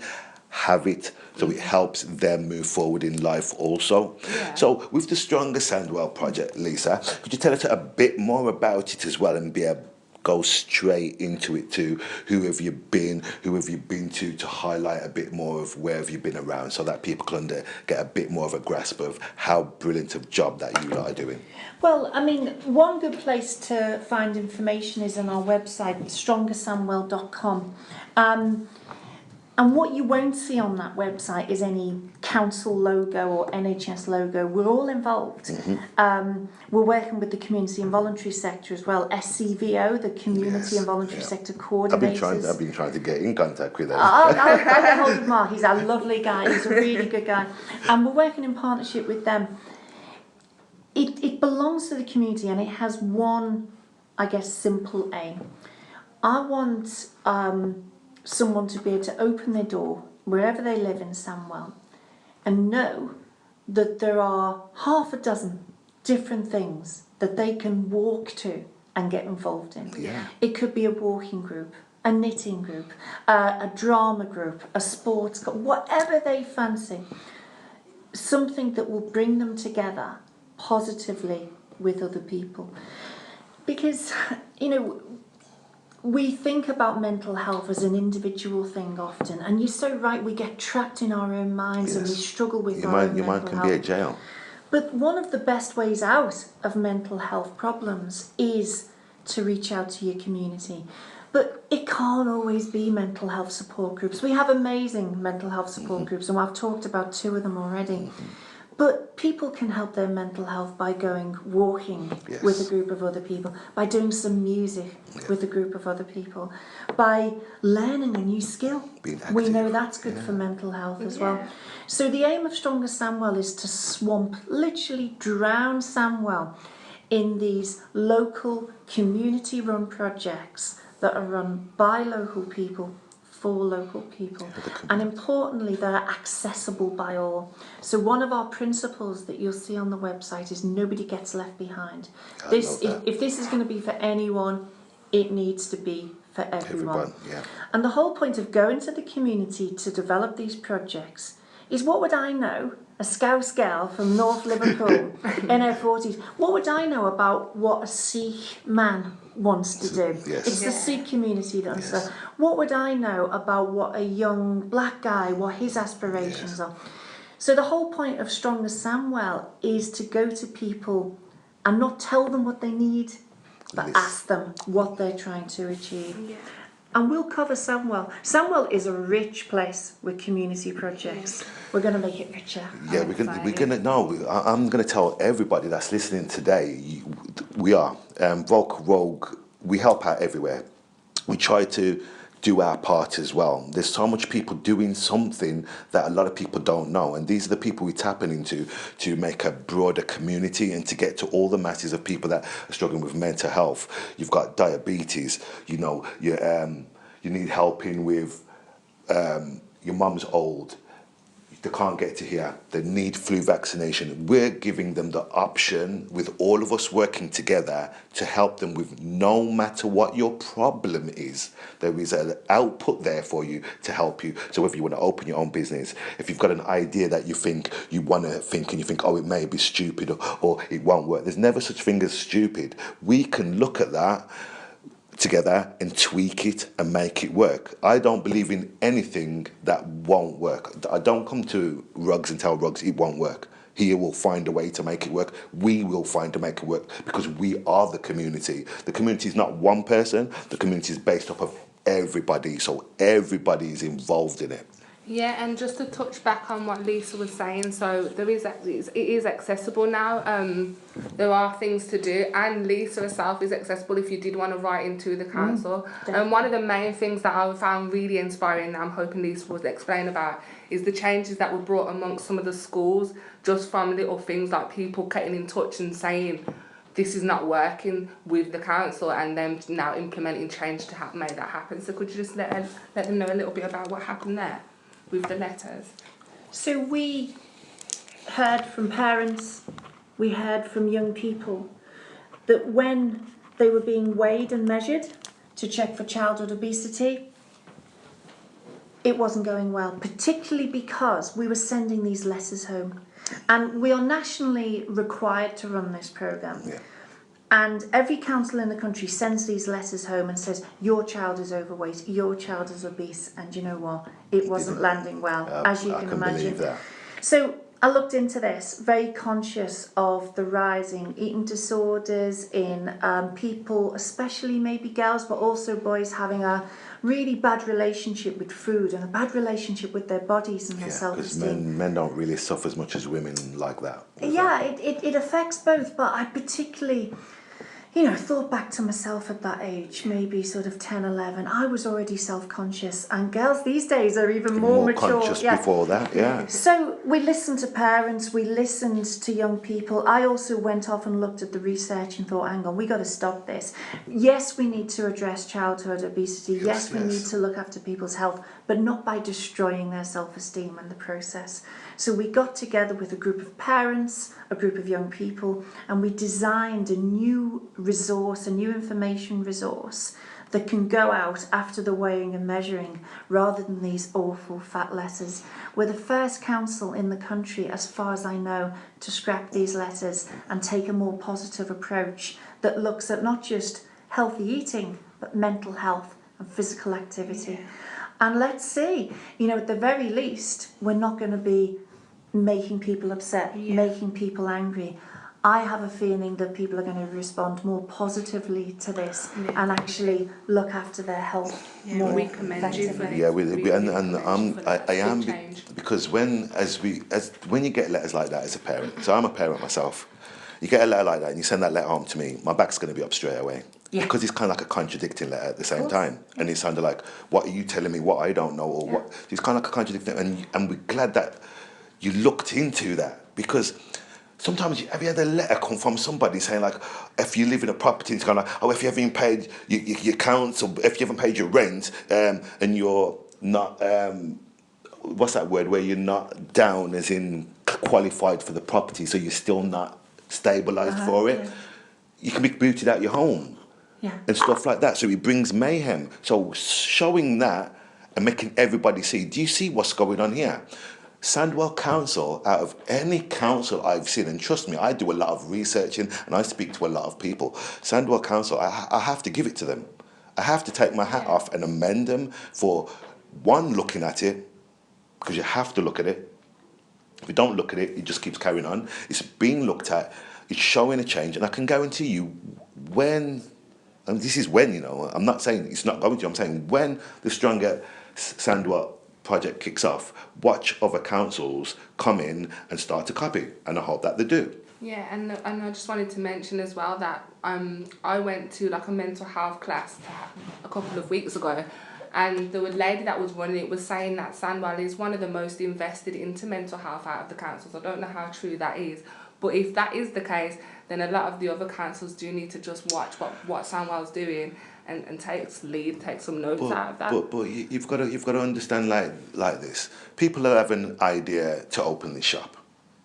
have it, so it helps them move forward in life also. Yeah. So with the Stronger Sandwell project, Lisa, could you tell us a bit more about it as well, and be able go straight into it too? Who have you been to highlight a bit more of where have you been around, so that people can get a bit more of a grasp of how brilliant a job that you lot are doing? Well, I mean, one good place to find information is on our website, strongersandwell.com. And what you won't see on that website is any council logo or NHS logo. We're all involved. We're working with the community and voluntary sector as well. SCVO, the community and voluntary sector coordinators. I've been trying to get in contact with them. I'll get hold of Mark. He's a lovely guy. He's a really good guy. And we're working in partnership with them. It belongs to the community, and it has one, I guess, simple aim. I want someone to be able to open their door wherever they live in Sandwell and know that there are half a dozen different things that they can walk to and get involved in. Yeah. It could be a walking group, a knitting group, a drama group, a sports group, whatever they fancy. Something that will bring them together positively with other people. Because, you know, we think about mental health as an individual thing often, and you're so right, we get trapped in our own minds and we struggle with our own mental health. Your mind can be a jail. But one of the best ways out of mental health problems is to reach out to your community. But it can't always be mental health support groups. We have amazing mental health support groups, and I've talked about 2 of them already. But people can help their mental health by going walking with a group of other people, by doing some music with a group of other people, by learning a new skill. We know that's good for mental health as well. So the aim of Stronger Sandwell is to swamp, literally drown Sandwell in these local community-run projects that are run by local people for local people. And importantly, they're accessible by all. So one of our principles that you'll see on the website is nobody gets left behind. If this is going to be for anyone, it needs to be for everyone. Yeah. And the whole point of going to the community to develop these projects is, what would I know, a Scouse girl from North Liverpool in her 40s, what would I know about what a Sikh man wants to do? Yes. It's the Sikh community that understands. What would I know about what a young black guy, what his aspirations are? So the whole point of Stronger Sandwell is to go to people and not tell them what they need, but ask them what they're trying to achieve. Yeah. And we'll cover Sandwell. Sandwell is a rich place with community projects. We're going to make it richer. Yeah, I'm going to tell everybody that's listening today, we are. Rogue, we help out everywhere. We try to do our part as well. There's so much people doing something that a lot of people don't know, and these are the people we're tapping into to make a broader community and to get to all the masses of people that are struggling with mental health. You've got diabetes, you need helping with your mum's old, they can't get to here, they need flu vaccination. We're giving them the option, with all of us working together, to help them with, no matter what your problem is, there is an output there for you to help you. So whether you want to open your own business, if you've got an idea that you think, oh, it may be stupid or it won't work, there's never such thing as stupid. We can look at that together and tweak it and make it work. I don't believe in anything that won't work. I don't come to Rugs and tell Rugs it won't work. He will find a way to make it work. We will find to make it work, because we are the community. The community is not one person. The community is based up of everybody, so everybody is involved in it. Yeah, and just to touch back on what Lisa was saying, so it is accessible now. There are things to do, and Lisa herself is accessible if you did want to write into the council. And one of the main things that I found really inspiring, that I'm hoping Lisa will explain about, is the changes that were brought amongst some of the schools, just from little things like people getting in touch and saying, this is not working with the council, and them now implementing change to make that happen. So could you just let them know a little bit about what happened there with the letters? So we heard from parents, we heard from young people, that when they were being weighed and measured to check for childhood obesity, it wasn't going well, particularly because we were sending these letters home. And we are nationally required to run this programme. Yeah. And every council in the country sends these letters home and says, your child is overweight, your child is obese. And you know what? It wasn't landing well, as you can imagine. Believe that. So I looked into this, very conscious of the rising eating disorders in people, especially maybe girls, but also boys, having a really bad relationship with food and a bad relationship with their bodies and their self-esteem. Because men don't really suffer as much as women like that. Yeah, it affects both, but I particularly, thought back to myself at that age, maybe sort of 10, 11. I was already self-conscious, and girls these days are even more mature. Conscious before that, yeah. So we listened to parents, we listened to young people. I also went off and looked at the research and thought, hang on, we got to stop this. Yes, we need to address childhood obesity. Yes, we need to look after people's health, but not by destroying their self-esteem in the process. So we got together with a group of parents, a group of young people, and we designed a new resource, a new information resource that can go out after the weighing and measuring, rather than these awful fat letters. We're the first council in the country, as far as I know, to scrap these letters and take a more positive approach that looks at not just healthy eating, but mental health and physical activity. Yeah. And let's see, at the very least, we're not going to be making people upset, making people angry. I have a feeling that people are going to respond more positively to this and actually look after their health more. We commend you for I am, because when you get letters like that as a parent, so I'm a parent myself, you get a letter like that and you send that letter home to me, my back's going to be up straight away. Yeah. Because it's kind of like a contradicting letter at the same time. And it's kind of like, what are you telling me what I don't know? Or what? It's kind of like a contradicting, and we're glad that you looked into that, because sometimes have you had a letter come from somebody saying, like, if you live in a property, it's kind of like, if you haven't paid your council, if you haven't paid your rent, and you're not what's that word where you're not down as in qualified for the property, so you're still not stabilized for it. Yeah. You can be booted out your home Yeah. and stuff like that. So it brings mayhem. So showing that and making everybody see, do you see what's going on here? Sandwell Council, out of any council I've seen, and trust me, I do a lot of researching and I speak to a lot of people. Sandwell Council, I have to give it to them. I have to take my hat off and amend them for one, looking at it, because you have to look at it. If you don't look at it, it just keeps carrying on. It's being looked at, it's showing a change, and I can guarantee you when, and this is when, I'm not saying it's not going to, I'm saying when the Stronger Sandwell project kicks off, watch other councils come in and start to copy, and I hope that they do. Yeah, and I just wanted to mention as well that I went to like a mental health class a couple of weeks ago, and the lady that was running it was saying that Sandwell is one of the most invested into mental health out of the councils. I don't know how true that is, but if that is the case, then a lot of the other councils do need to just watch what Sandwell's doing and take some notes out of that. But you've got to understand like this. People will have an idea to open this shop.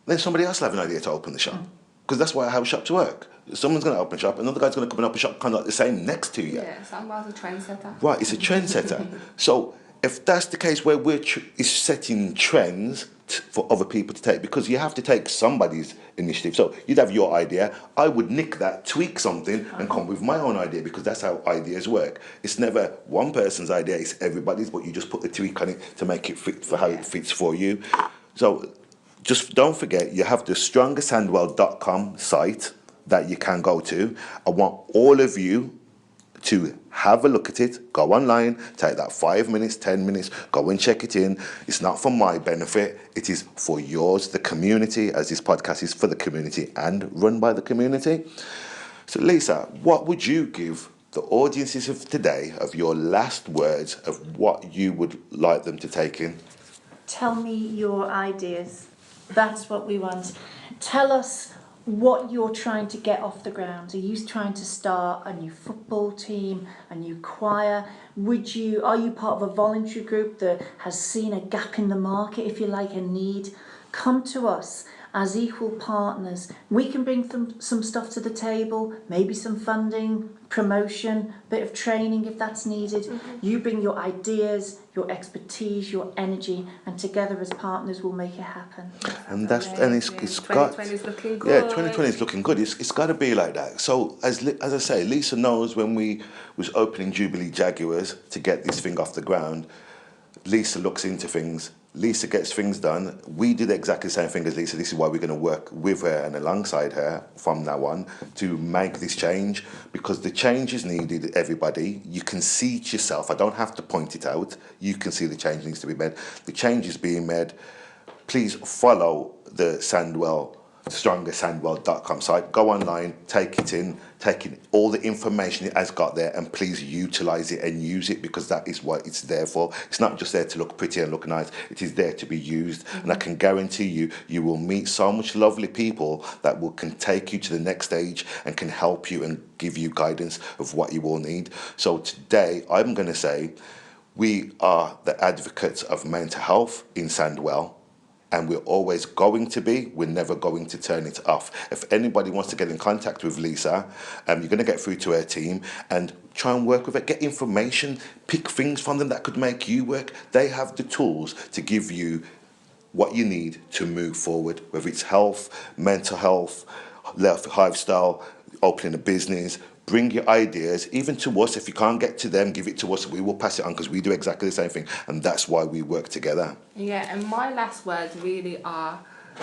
Then somebody else will have an idea to open the shop. Because that's why how shops work. Someone's going to open a shop, another guy's going to come and open a shop kind of like the same next to you. Yeah, Sandwell's a trendsetter. Right, it's a trendsetter. So if that's the case where is setting trends for other people to take, because you have to take somebody's initiative. So you'd have your idea, I would nick that, tweak something and come with my own idea, because that's how ideas work. It's never one person's idea, it's everybody's, but you just put the tweak on it to make it fit for how it fits for you. So just don't forget, you have the strongersandwell.com site that you can go to. I want all of you to have a look at it, go online, take that 5 minutes, 10 minutes, go and check it in. It's not for my benefit, it is for yours, the community, as this podcast is for the community and run by the community. So Lisa, what would you give the audiences of today of your last words of what you would like them to take in? Tell me your ideas. That's what we want. Tell us what you're trying to get off the ground. Are you trying to start a new football team, a new choir? Are you part of a voluntary group that has seen a gap in the market, if you like, a need? Come to us as equal partners. We can bring some stuff to the table, maybe some funding, promotion, bit of training if that's needed. You bring your ideas, your expertise, your energy, and together as partners we'll make it happen. And it's got 2020 is looking good. Yeah, 2020 is looking good. It's got to be like that. So as I say, Lisa knows when we was opening Jubilee Jaguars to get this thing off the ground. Lisa looks into things. Lisa gets things done. We did exactly the same thing as Lisa. This is why we're going to work with her and alongside her from now on to make this change, because the change is needed, everybody. You can see it yourself. I don't have to point it out. You can see the change needs to be made. The change is being made. Please follow the strongersandwell.com site. Go online, take in all the information it has got there, and please utilize it and use it, because that is what it's there for. It's not just there to look pretty and look nice. It is there to be used. And I can guarantee you will meet so much lovely people that can take you to the next stage and can help you and give you guidance of what you will need. So today I'm going to say we are the advocates of mental health in Sandwell. And we're always going to be. We're never going to turn it off. If anybody wants to get in contact with Lisa, you're going to get through to her team and try and work with it. Get information, pick things from them that could make you work. They have the tools to give you what you need to move forward, whether it's health, mental health, lifestyle, opening a business. Bring your ideas, even to us. If you can't get to them, give it to us. We will pass it on, because we do exactly the same thing. And that's why we work together. Yeah, and my last words really are,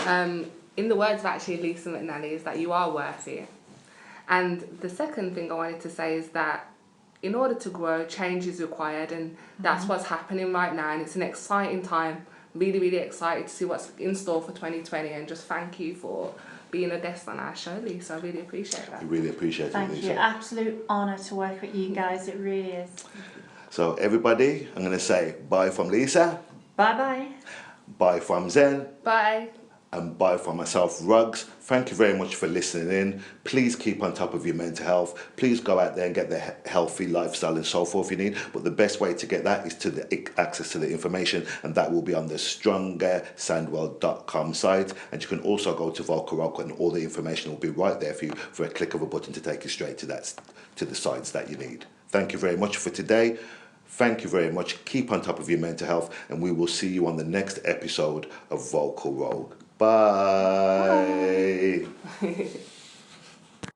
in the words of actually Lisa McNally, is that you are worth it. And the second thing I wanted to say is that in order to grow, change is required. And that's what's happening right now. And it's an exciting time. Really, really excited to see what's in store for 2020. And just thank you for being a guest on our show, Lisa. I really appreciate that. I really appreciate it, Lisa. Thank you. Absolute honour to work with you guys. It really is. So everybody, I'm going to say bye from Lisa. Bye-bye. Bye from Zen. Bye. and bye for myself, Rugs. Thank you very much for listening in. Please keep on top of your mental health. Please go out there and get the healthy lifestyle and so forth you need. But the best way to get that is to access to the information, and that will be on the strongersandwell.com site. And you can also go to Vocal Rock, and all the information will be right there for you for a click of a button to take you straight to the sites that you need. Thank you very much for today. Thank you very much. Keep on top of your mental health, and we will see you on the next episode of Vocal Rogue. Bye. Bye.